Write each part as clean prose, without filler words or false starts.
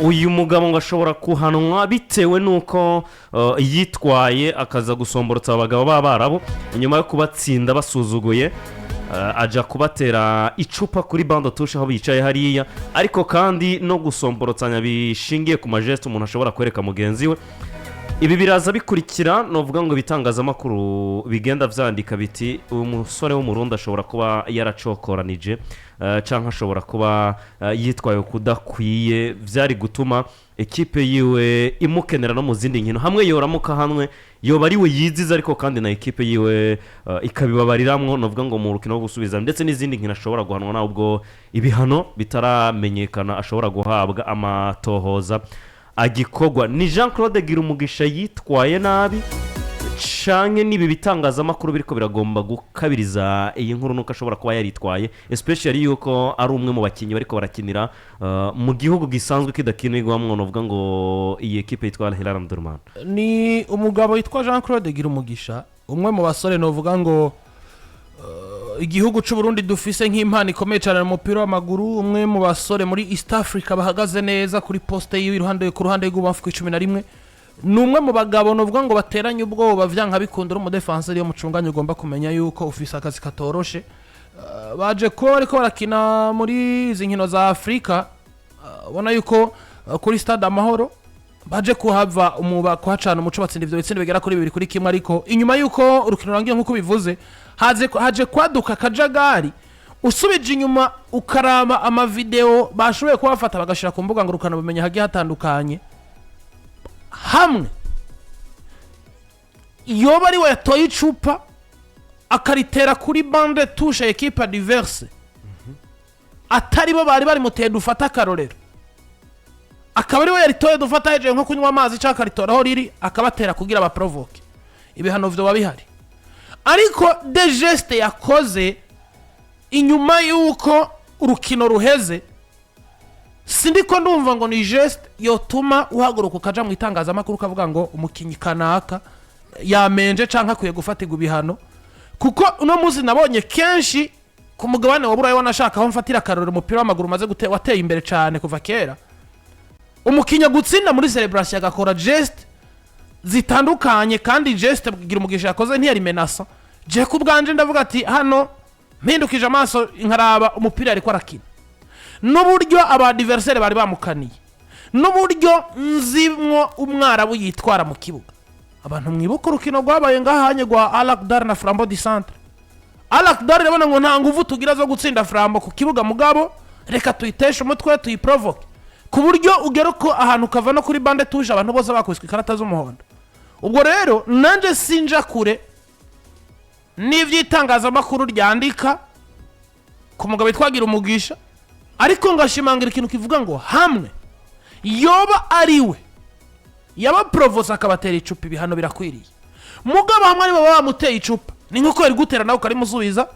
uyu mugabo ngo ashobora kuhanwa bitewe nuko yitwaye akaza gusomborotsa abagabo b'Abarabu inyuma yo kubatsinda basuzuguye aja kubatera icupa kuri bande touche aho bicaye hariya ariko kandi no gusomborotsanya bishingiye ku majeste umuntu ashobora kwereka mugenzi we. Ibi biraza bikurikira novuga ngo bitangazamakuru bigenda vyandika biti umusore w'umurundi ashobora kuba yaracokoranije canka ashobora kuba yitwaye kudakwiye vyari gutuma ekipe yiwe imukenera no mu zindi nkino hamwe yoramuka hamwe yoba ari we yiziza ariko kandi na ekipe yiwe ikabibabariramwo novuga ngo mu rukino rwo gusubiza ndetse n'izindi nkino ashobora guhanwa na ubwo ibihano bitaramenyekana ashobora guhabwa amatohoza agikogwa. Ni Jean-Claude Girumugisha yitwaye nabi canke nibi bitangazamakuru biriko biragomba gukabiriza iyi nkuru nuko ashobora kuba yaritwaye especially yuko ari umwe mu bakinyi bariko barakinira mu gihugu gisanzwe kidakinirwamwo novuga ngo iyi equipe yitwa Al-Hilal Omdurman. Ni umugabo yitwa Jean-Claude Girumugisha umwe mu basore novuga ngo igihugu cy'u Burundi dufise nk'impano ikomeye cyane mu mupira w'amaguru umwe mu basore muri East Africa bahagaze neza kuri poste y'iruhande ku ruhande rw'ubafu 11 numwe mu bagabo novuga ngo bateranye ubwoba vyanka bikundira mu defenseur yo mucunganye ugomba kumenya yuko ufise akazi katoroshe baje ko ariko barakina muri izi nkino za Afrika ubona yuko kuri stade Amahoro baje kuhava umuba kuhacana umuco batsinda ivyo bitsinda bigera kuri 2 kuri kimwe ariko inyuma yuko urukino rangiye nkuko bivuze haje kwaduka kajagari usubije inyuma ukarama ama video bashoboye kubafata bagashira ku mbuga ngurukana bumenye hagiye hatandukanye hamwe yoba ari we yatoye icupa akaritera kuri bande touche equipe diverse atari bo bari muteye dufata karorero akaba ari we yaritoye dufata heje nko kunywa amazi cyangwa karitora aho riri akabatera kugira aba provoke ibihano vyo babihari ariko de geste yakoze inyuma yuko urukino ruheze sindiko ndumva ngo ni geste yotuma uhaguruka ukaja mu itangazamakuru kavuga ngo umukinyi kanaka yamenje canka kuye gufatirwa ibihano kuko uno muzi nabonye kenshi ku mugabane wa Burayi wanashaka aho mfatira karoro umupira w'amaguru maze wateye imbere cyane kuva kera umukinya gutsinda muri celebration agakora geste zitandukanye kandi geste Girumugisha yakoze ntiyari menasa je kubwanje ndavuga ati hano mpindukije amaso nkaraba umupira ariko arakina n'uburyo aba adversaire bari bamukaniye n'uburyo nzimwo umwarabu yitwara mu kibuga abantu mwibuka urukino rwabaye ngahanye gwa Alger na Flambeau du Centre Alger rebona ngo nta nguvu tugira zo gutsinda Flambeau ku kibuga mugabo reka tuyiteshe umutwe tuyiprovoke ku buryo ugera ko ahantu kava no kuri bande touche abantu bose bakwiswe ikarata z'umuhondo. Ubwo rero nanje sinja kure n'ivyitangazamakuru ryandika ku mugabo yitwagira umugisha ariko ngashimangira ikintu kivuga ngo hamwe yoba ariwe yaba provosa akabatera icupa ibihano birakwiriye mugabo hamwe ari baba bamuteye icupa ni nko yari gutera nawe kari musubiza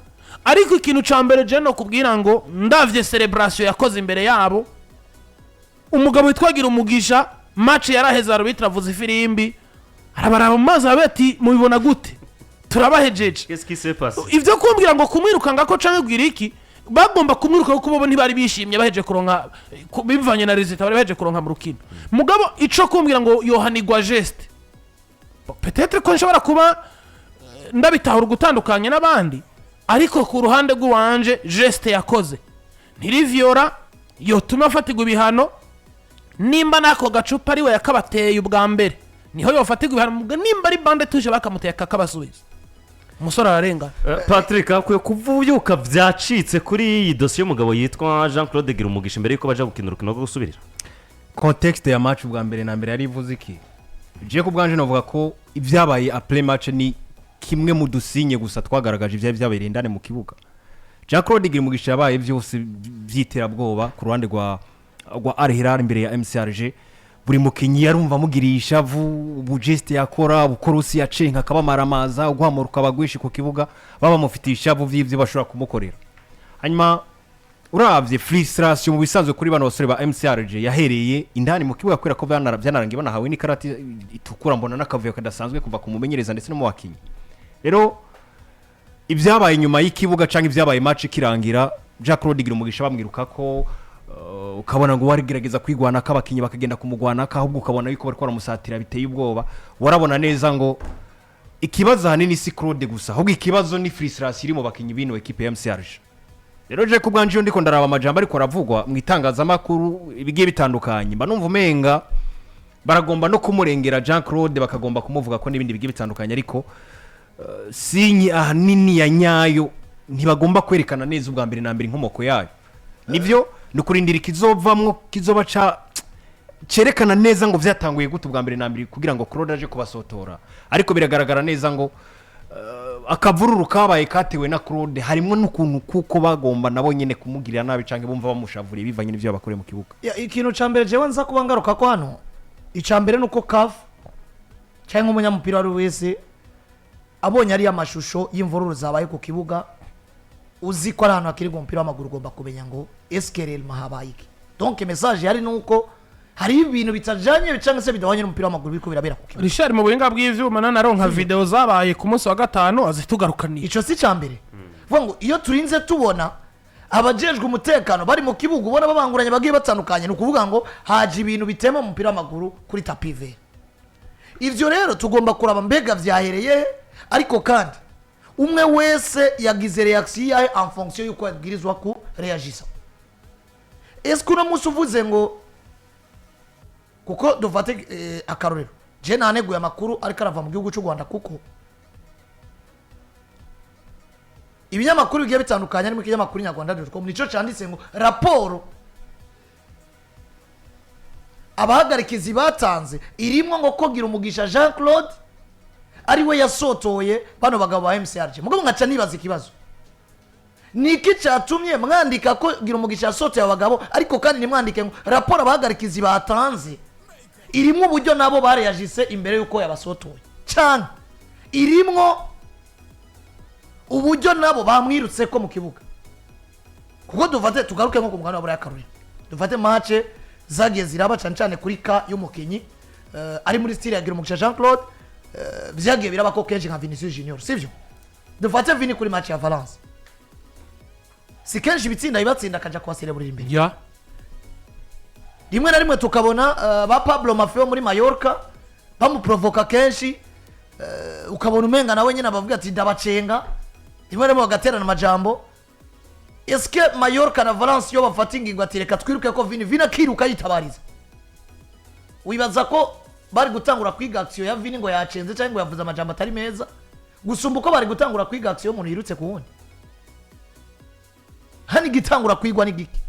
ariko ikintu cambere je no kubwira ngo ndavye celebration yakoze imbere yabo umugabo yitwagira umugisha match yaraheza arbitre avuze ifirimbi arabaraba maze abeti mubibona gute turabahejeje qu'est-ce qui s'est passé ivyo kumbwira ngo kumwirukanga ko canke gwiriki bagomba kumwiruka kuko bo ntibari bishimye baheje kuronka bivanye na result bari baheje kuronka mu rukino mugabo ico kumbwira ngo yohanigwa geste peut-être ko nshobora kuba ndabitahura gutandukanye n'abandi ariko ku ruhande rw'uwanje geste yakoze ntirivyora yotuma afatirwa ibihano nimba nako gacupa ari we yakabateye ubwa mbere niho yofatirwa ibihano nimba ari bande tuje bakamuteye akabasubiza umusore ararenga. Patrick akwiye kuvubyuka vyacitse kuri iyi dossier y'umugabo yitwa Jean-Claude Girumugisha imbere yuko baje gukina urukino rwo gusubirira context ya match ubwa mbere na mbere yari ivuze iki je ku bwanje navuga ko ivyabaye a play match ni kimwe mu dusinye gusa twagaragaje ivyabereye indane mu kibuga. Jean-Claude Girumugisha yabaye byose vyiterabwoba ku ruhande rwa Al-Hilal imbere ya Alger buri mukinyi yarumva mugirisha bu geste yakora bukorosi yacenka akabamaramaza ugwamuruka bagwishi ku kibuga baba mufitisha vy'ivyo bashobora kumukorera hanyuma uravye frustration mu bisanzwe kuri bano basore ba Alger yahereye indani mu kibuga kwera ko byanarangiye banahawe ni karati itukura mbona nakavuye kadasanzwe kuva ku mumenyereza ndetse no mu bakinyi rero ibyabaye nyuma y'ikibuga canke ibyabaye match kirangira Jean-Claude Girumugisha bamwiruka ko ukabona ngo warigerageza kwigwanaka abakinnyi bakagenda kumugwanaka ahubwo ukabona yuko bari kwaramusatira biteye ubwoba warabona neza ngo ikibazo ahanini si Claude gusa ahubwo ikibazo ni frustration iri mu bakinnyi bino equipe ya MCRG rero je ku bwanje ndiko ndaraba amajambo ariko aravugwa mu itangazamakuru ibigiye bitandukanye mba numva umenga baragomba no kumurengera Jean Claude bakagomba kumuvuga ko n'ibindi bigiye bitandukanye ariko sinyi ahanini ya nyayo ntibagomba kwerekana neza ubwa mbere na mbere inkomoko yayo nivyo nukurindira ikizovamwo kizoba cerekana neza ngo vyatanguye gute ubwa mbere na mbere kugira ngo Claude aje kubasotora ariko biragaragara neza ngo akavururu kabaye katewe na Claude harimo n'ukuntu kuko bagomba nabo nyene kumugirira nabi canke bumva bamushavuriye bivanye n'ivyo bakore mu kibuga ikintu cambere jewe nza kuba ngaruka ko hano icambere nuko CAF cyangwa umunyamupira wari wese abonye ari amashusho y'imvururu zabaye ku kibuga uzi ko ari ahantu hakiri umupira w'amaguru ugomba kumenya ngo eskerel mahabaye iki donc message yari nuko hari ibintu bitajanye bicanga se bidawanye n'umupira w'amaguru biko birabera ku kibuga Richard mu buhinga bw'ivyuma nanaronka video zabaye ku munsi wa gatanu azitugarukanira ico si cambere vuga ngo iyo turinze tubona abajejwe umutekano bari mu kibuga ubona babanguranye bagiye batandukanye no kuvuga ngo haje ibintu bitema umupira w'amaguru kuri tapive ivyo rero tugomba kuraba mbega vyahereye ariko kandi umwe wese yagize reaction yawe en fonction yuko yabwirizwa ku reagisa est-ce que uno uvuze ngo kuko dufate akarorero je naneguye amakuru ariko arava mu gihugu cy'u Rwanda kuko ibinyamakuru bigiye bitandukanye arimo ikinyamakuru nyarwanda.com nico cyanditse ngo raporo abahagarikizi batanze irimo ngo ko Girumugisha Jean Claude ari we yasotoye bano bagabo ba MCRG mugabo ngaca nibaza ikibazo niki cyatumye mwandika ko Girumugisha yasotoye abagabo ariko kandi nimwandike ngo raporo abahagarikizi batanze irimo uburyo nabo bareyagise imbere yuko yabasotoye cyane irimo uburyo nabo bamwirutse ko mu kibuga kuko dufate tugaruke nko ku mugano wa Buraya dufate match zagiye ziraba cyane kuri ka y'umukinyi ari muri style ya Girumugisha Jean Claude vyagiye biraba ko kenshi nka Vinicius Junior sivyo dufate Vini kuri match ya Valence si kenshi bitsinda ibatsinda kaja kwa celebrate imbere ya rimwe na rimwe tukabona ba Pablo Maffeo muri Mallorca bamuprovoka kenshi ukabona umenga nawe nyine abavuga ati ndabacenga rimwe na rimwe bagaterana amajambo eske Mallorca na Valence yo bafata ingingo ati reka twiruke ko Vini akiruka yitabariza wibaza ko bari gutangura kwiga action ya Vini ngo yacenze cyangwa ngo yavuze amajambo atari meza gusumba uko bari gutangura kwiga action umuntu yirutse ku wundi hani gitangura kwigwa ni giki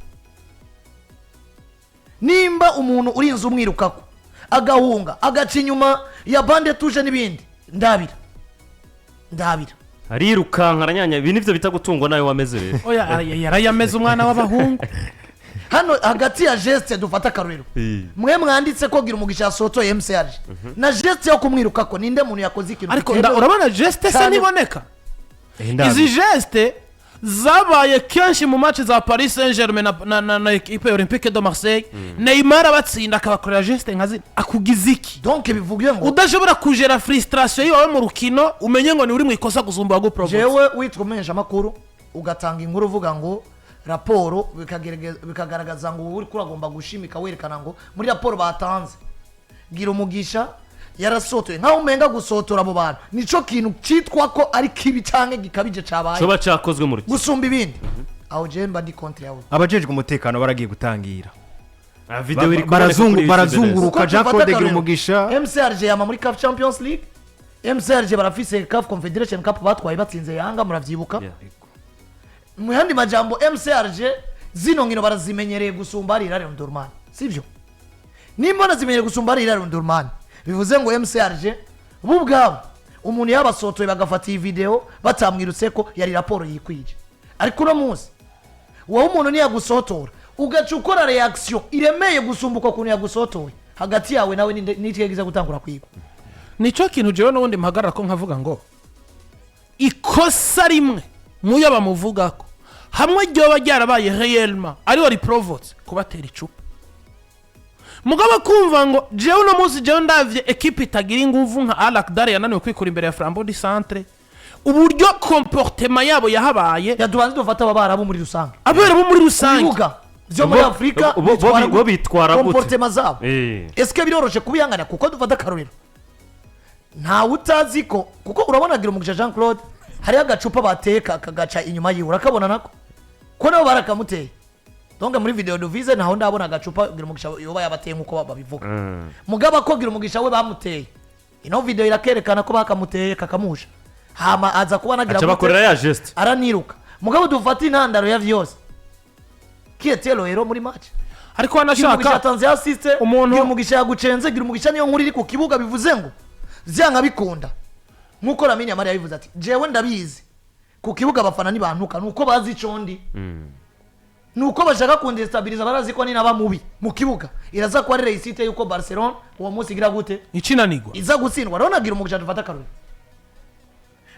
nimba umuntu urinze umwirukako agahunga agaca inyuma ya bande tuje n'ibindi ndabira arirukanka aranyanya ibi nivyo bita gutungwa nawe wameze rero oya yarayameze umwana w'abahungu hano hagati ya geste dufata akarorero mwe mwanditse ko Girumugisha yasotoye MCRG na geste yo kumwirukako ninde muntu yakoze ikintu ariko urabona geste se niboneka izi geste zabaye kenshi mu match za Paris Saint-Germain na equipe Olympique de Marseille Neymar abatsinda akabakorera geste nkazi akugiziki donc bivugiye ngo udashobora kujera frustration yawe mu rukino umenye ngo ni uri mu ikosa gusumba go provoke jewe witwa umenyesha makuru ugatanga inkuru uvuga ngo raporo bikagaragaza ngo uri kuragomba gushimika werekana ngo muri raporo batanze Girumugisha yarasotoye nkaho umenga gusotora abo bantu nico kintu citwa ko ari kibi canke gikabije cabaye coba cyakozwe mu rukino gusumba ibindi aho je mba ndi contre yawe abajejwe umutekano baragiye gutangira video iri barazunguruka Jean Claude Girumugisha MCRG yama muri CAF Champions League MCRG barafise CAF Confederation Cup batwaye batsinze Yanga muravyibuka mu yandi majambo MCRG zino ngino barazimenyereye gusumba ari Hilal Omdurman sivyo nimbona zimenyereye gusumba ari Hilal Omdurman bivuze ngo MCRG bubwabo umuntu yabasotoye bagafata iyi video batamwirutse ko yari raporo yikwije ariko no munsi wowe umuntu niyagusotora ugaca ukora reaction iremeye gusumbuka kuntu yagusotoye hagati yawe nawe n'ikigize gutangura kwigwa nico kintu jewe n'ubundi mpagarara ko nkavuga ngo ikosa rimwe muyo bamuvugako hamwe ryoba ryarabaye réellement ari wari provoke kubatera icupa mugaba kumva ngo jewe no munsi jewe ndavye equipe itagira inguvu nka Alger yananiwe kwikura imbere ya Flambeau du Centre uburyo comportement yabo yahabaye yadubanze dufata abarabu muri rusange abarabu muri rusange byo muri Afurika bo bitwara gute comportement zabo eske biroroshe kubihangana kuko dufata akarorero ntawe utazi ko kuko urabona Girumugisha Jean Claude hari agacupa bateka kagaca inyuma yiwe urakabona nako ko nabo barakamuteye donc muri video Duvize naho ndabona agacupa Girumugisha yoba yabateye nkuko babivuga mugaba ko Girumugisha we bamuteye ino video irakerekana ko bakamuteye kakamusha hama aza kubona bakorera ya geste araniruka mugabo dufata intandaro ya vyose kietelo hero muri match ariko wanashaka atanze assist Girumugisha yagucenze Girumugisha niyo nkuri iri ku kibuga bivuze ngo vyanga bikunda nkuko Lamine Maria bivuze ati jewe ndabizi ku kibuga abafana nibantuka nuko bazi icondi nuko bashaka kundestabiliza barazi ko ni naba mubi mu kibuga iraza kwa reisite yuko Barcelona uwo munsi gira gute icinanirwa iza gutsindwa rona Girumugisha dufata karuri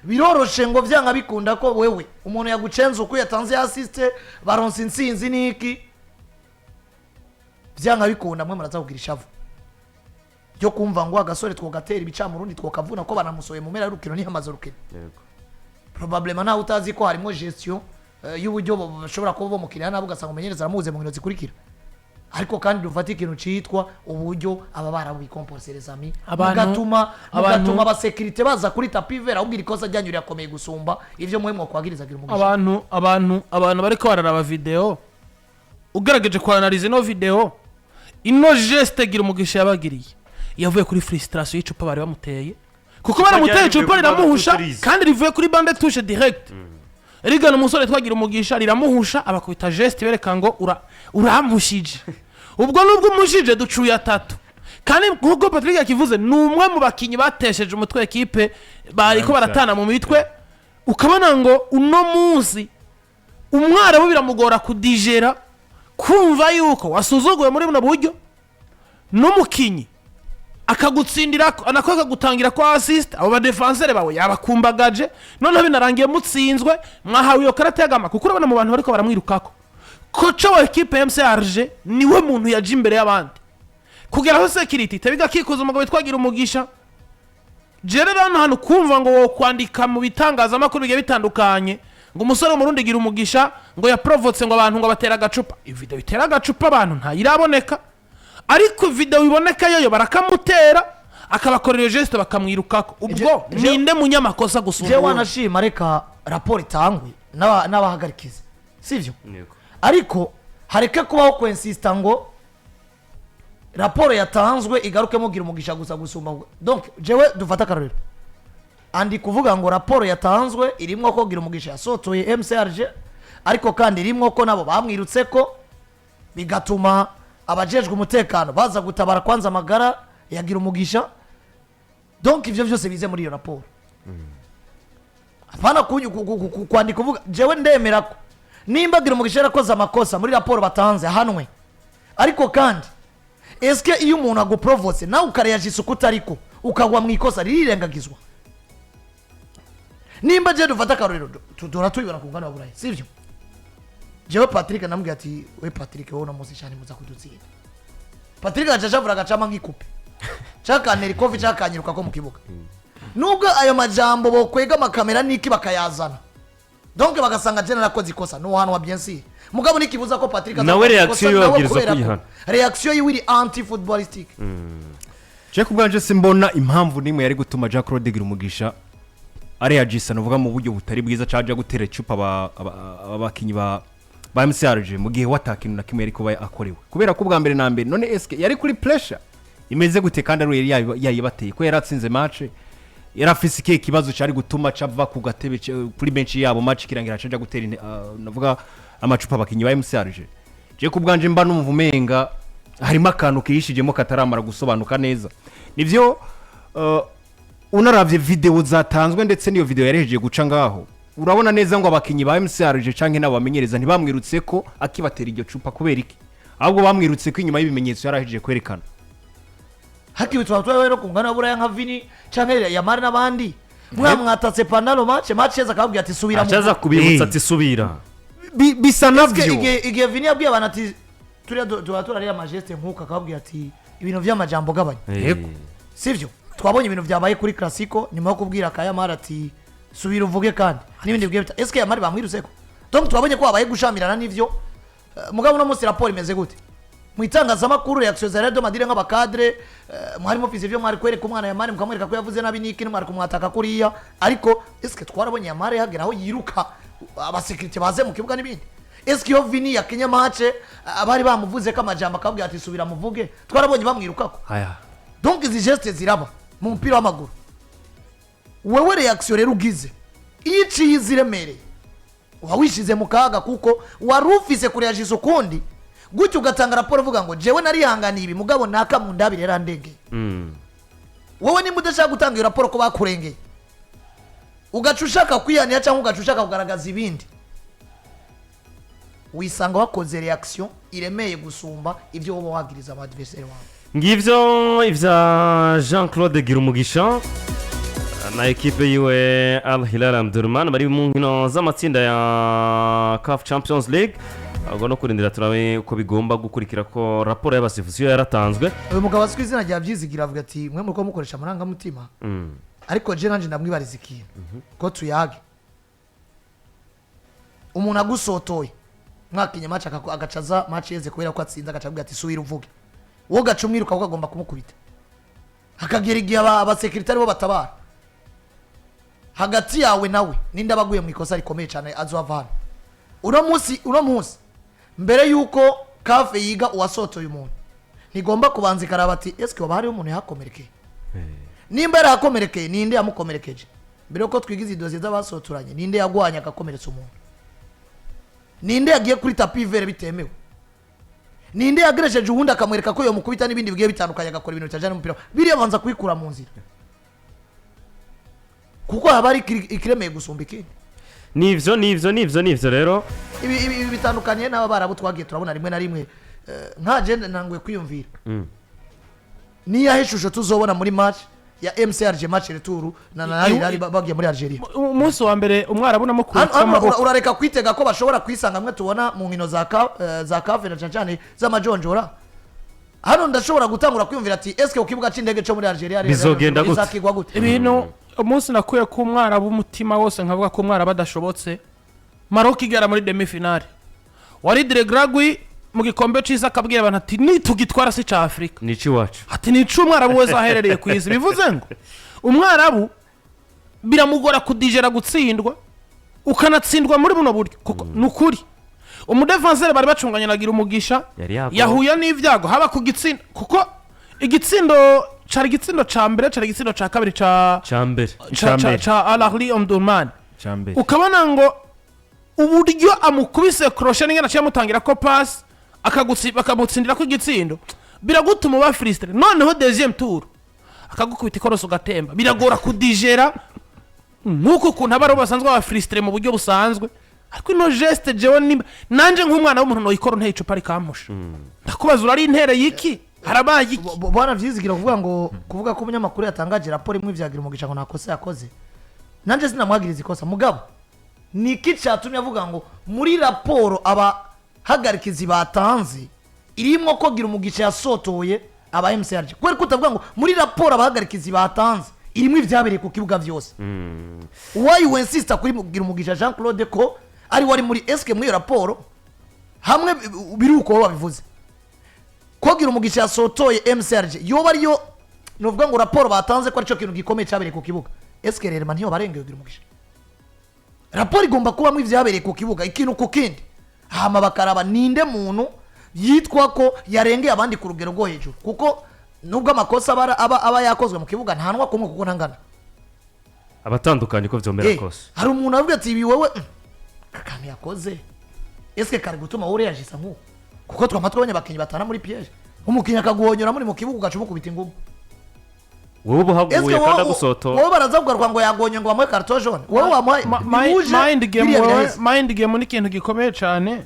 biroroshe ngo vyanga bikunda ko wewe umuntu yagucenze uko yatanze assist baronse insinzi niki vyanga bikunda mwe muraza kugira ishavu yo kumva ngo agasore twogatera ibica mu rundi twokavuna ko banamusoye mu mera rukino ni hamaze rukino yego probablement na utazi ko harimo gestion y'uburyo bashobora kuba mukiriya nabo ugasanga umenyereza aramuze mu nkino zikurikira ariko kandi dufata ikintu citwa uburyo aba barabikomposereza mi bigatuma abasekirite baza kuri tapivera ahubwo irikosa ryanyu rirakomeye gusumba ivyo muhemwe kwagiriza Girumugisha abantu bariko bararaba video ugerageje kwanaliza no video ino geste Girumugisha yabagiriye yavuye kuri frustration y'icupa bari bamuteye kuko baramuteye icupa riramuhusha kandi rivuye kuri bande touche direct rigana umusore twagira Umugisha riramuhusha abakubita geste bereka ngo uramushije ubwo nubwo umushije ducuye atatu kandi nkuko Patrick yakivuze numwe mu bakinyi batesheje umutwe equipe bariko baratana mu mitwe ukabona ngo uno munsi umwara bo biramugora kudigera kumva yuko wasuzuguye muri buno buryo n'umukinyi akagutsindira anakoka gutangira kwa assist abo ba defenseur bawe yabakumbagaje none binarangiye mutsinzwe mwahawe iyo karate yagama kuko urabona mu bantu bariko baramwirukako kocha wa equipe ya Alger niwe muntu yaje imbere y'abandi kugera aho security tabiga kikuza umugabo twagira Umugisha Gerard hano kumva ngo wo kwandika mu bitangaza makuru bigiye bitandukanye ngo umusore mu rundi Girumugisha ngo ya provoce ngo abantu ngo batera gacupa video itera gacupa abantu nta iraboneka ariko video iboneka yo barakamutera akabakorera geste bakamwirukako ubwo ninde munyamakosa gusumba je wanashima reka rapport itangwe n'abahagarikiza sivyo ariko hareke kubaho ko insista ngo rapport yatanzwe igarukemo Girumugisha gusa gusumba donc jewe dufata karorero andi kuvuga ngo rapport yatanzwe irimwo ko Girumugisha yasotoye MCRG ariko kandi irimwo ko nabo bamwirutse ko bigatuma abajejwe umutekano baza gutabara kwanza amagara ya Girumugisha donc ivyo vyose bize muri iyo rapport apana kwandika kuvuga jewe ndemera ko nimba Girumugisha yarakoze amakosa muri rapport batanze hanwe ariko kandi eske iyo umuntu aguprovoce nawe ukareyajisa uko utariko ukagwa mu ikosa ririrengagizwa nimba je dufata karorero tudora tuyibona ku ngano burayi sivyo jewe Patrick namubwiye ati we Patrick wowe na musi cyane muza kudutsinda Patrick acacavura agacama nk'ikupe cyakanera ikofi cyakanyiruka ko mu kibuga nubwo ayo majambo bokwega amakamera niki bakayazana donc bagasanga je narakoze ikosa no hano wa bien sûr mugabo nikibuza ko Patrick nawe reaction yabwiriza kuyihana reaction yiwiri anti footballistic je kubwanje simbona impamvu nimwe yari gutuma Jean Claude Girumugisha areagisa novuga mu buryo butari bwiza caje gutera icupa abakinyi ba MCRG mu gihe watakintu na kimwe ariko akorewe kubera ko bwa mbere na mbere none eske yari kuri pressure imeze gute kandi ari yayibateye ko yaratsinze match yarafise kibazo cyari gutuma cava ku gatebe kuri bench yabo match kirangira caje gutera navuga amacupa abakinyi ba MCRG je kubwanje mba numvumenga harimo akantu kiyishijemo kataramara gusobanuka neza nivyo unaravye video zatanzwe ndetse niyo video yarejeje guca ngaho urabona neza ngo abakinyi ba MCRG canke n'abamenyereza ntibamwirutse ko akibatera iryo cupa kubera iki ahubwo bamwirutse ko inyuma y'ibimenyetso yarahejeje kwerekana hakibitwa rero kungana buraya nka Vini canke Yamari n'abandi mwamwatatse pandalo match yeza akabwira ati subira mu achaza kubibutsa ati subira bisa navyo igihe Vini yabwiye abantu ati turiya ari amageste nkuko akabwira ati ibintu vy'amajambo gabanya yego sivyo twabonye ibintu byabaye kuri Classico nyuma yo kubwira Kayamara ati subira uvuge kandi nibindi bwiye eske Yamari bamwiruseko donc twabonye ko abaye gushamirana n'ivyo mugabo uno munsi raporo imeze gute mu itangazamakuru reaction za Radio Madrid nk'abakadre mwari mufise ivyo mwari kwereka umwana Yamare mukamwereka ko yavuze nabi niki mwari kumwataka kuriya ariko eske twarabonye Yamare hagera aho yiruka abasekirite baze mu kibuga n'ibindi eske yo Vini ya Kenya match abari bamuvuze ko amajambo akabwira ati subira muvuge twarabonye bamwirukako aya donc izi gestes ziraba mu mupira w'amaguru wewe reaction rero ugize iciye iziremereye uba wishize mu kaga kuko wari ufise kureagiza ukundi gutyo ugatanga raporo uvuga ngo jewe narihanganiye ibi mugabo naka mu ndabire randengeye wowe nimba udashaka gutanga iyo raporo ko bakurengeye ugaca ushaka kwihanira cyangwa ugaca ushaka kugaragaza ibindi wisanga wakoze reaction iremeye gusumba ibyo wowe wagiriza aba adversaire wawe ngivyo ivya Jean Claude Girumugisha na ekipe yiwe Al Hilal Omdurman bari mu nkino z'amatsinda ya CAF Champions League ahubwo no kurindira turabe uko bigomba gukurikira ko raporo y'abasifuzi yaratanzwe uyu mugabo azwi izina rya Byizigira avuga ati mwe muri ko mukoresha amarangamutima ariko je nanje ndamwibariza ikintu ko tuyage umuntu agusotoye mwakinye match agacaza match yeze kubera ko atsinda agacabwira ati subira uvuge wowe gaca umwiruka ukagomba kumukubita hakagera igihe abasekirite bo batabara hagati yawe nawe ninde abaguye mu ikosa rikomeye cyane azovana uno munsi mbere yuko kafe yiga uwasotoye umuntu ntigomba kubanza ikaraba ati eske waba hariho umuntu yakomerekeye nimba yarakomerekeye ninde yamukomerekeje mbere yuko twigize idoze z'abasotoranye ninde yagwanya agakomeretsa umuntu ninde yagiye kuri tapi vere bitemewe ninde yagerejeje ubundi akamwereka ko yo mukubita n'ibindi bigiye bitandukanye agakora ibintu cyajana n'umupira biriya banza kwikura mu nzira kuko habari ikiremeye gusumba ikindi nivyo rero ibi bitandukanye n'aba barabu twagiye turabona rimwe na rimwe nka agenda nangwe kwiyumvira niya heshusho tuzobona muri match ya MCRG match retour na bagiye muri Algeria umunsi wa mbere umwarabu mukuru urareka kwitega ko bashobora kwisanga mwe tubona mu nkino za CAF na cyane z'amajonjora hano ndashobora gutangura kwiyumvira ati eske ukibuga c'indege cyo muri Algeria bizogenda gute ibintu umunsi nakuye ku mwarabu umutima wose nkavuga ko umwarabu adashobotse Maroc igera muri demi finale wari Dregragui mu gikombe cyiza akabwira abantu ati nitugitwara si ca Afrika nici wacu ati nici umwarabu wese aherereye ku izi bivuze ngo umwarabu biramugora kudijera gutsindwa ukanatsindwa muri buno buryo kuko nukuri umudefenseur bari bacunganye na Girumugisha yahuye n'ivyago haba ku gitsinda kuko igitsindo cari igitsindo ca mbere cari igitsindo ca kabiri ca Al-Ahli Omdurman ukabona ngo uburyo amukubise crochet n'ingana cyamutangira ko pass akagutsindira ko igitsindo biragutuma ba frustre noneho deuxième tour akagukubita ikoroso gatemba biragora kudijera nkuko kuntu abaro basanzwe ba frustre mu buryo busanzwe ariko ino geste jewe nanje nk'umwana w'umuntu no ikoro nte icupa rikampusha ndakubaza urari intere yiki harabaye iki bwana Byizigira kuvuga ko umunyamakuru yatangaje raporo imwe vya Girumugisha ngo nakosa yakoze nanje sinamwagiriza ikosa mugabo niki cyatumye avuga ngo muri raporo abahagarikizi batanze irimo ko Girumugisha yasotoye aba MCRG kweri kutavuga ngo muri raporo abahagarikizi batanze irimo ivyabereye ku kibuga vyose why you insist kuri Girumugisha Jean Claude ko ari wari muri eske muri raporo hamwe biruko babivuze ko Girumugisha yasotoye MCRG yoba ariyo novuga ngo raporo batanze ko arico kintu gikomeye cyabereye ku kibuga eske rero man ntiyo barengeye Girumugisha raporo igomba kuba mu ivyabereye ku kibuga ikintu ku kindi hama bakaraba ninde muntu yitwa ko yarengeye abandi ku rugero rwo hejuru kuko nubwo amakosa aba yakozwe mu kibuga ntanwa kumwe kuko ntangana abatandukanye ko vyomera kose hari umuntu avuga ati ibi wowe kakani yakoze eske kari gutuma wowe yajisa nkuko kuko twamatwe abanyabakinyi batana muri piège umukinya akaguhonyora muri mu kibuga gacumukubita ingumu wowe buhaguye kandi gusoto wowe barazavuga ngo yagonye ngo bamwe carton jaune wowe wamuhaye mind game ni ikintu gikomeye cyane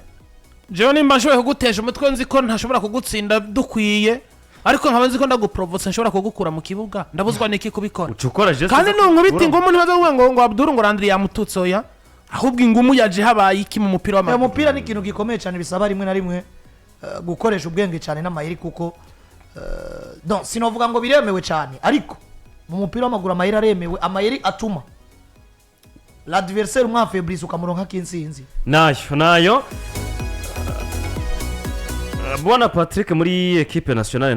jewe nimba nshoboye kuguteje umutwe nzi ko ntashobora kugutsinda dukwiye ariko nkaba nzi ko ndaguprovoce nshobora kugukura mu kibuga ndabuzwa n'iki kubikora ucukora je kandi nunkubita ingumu ntibazavuga ngo Abdul ngo Landry yamututse oya ahubwo ingumu yaje habaye iki mu mupira w'amaguru umupira ni ikintu gikomeye cyane bisaba rimwe na rimwe gukoresha ubwenge cyane n'amayeri kuko donc sinovuga ngo biremewe cyane ariko mu mupira w'amaguru amayeri aremewe amayeri atuma l'adversaire umwa faiblesse ukamuronka kinsinzi nayo bwana patrick muri ekipe nasiyonari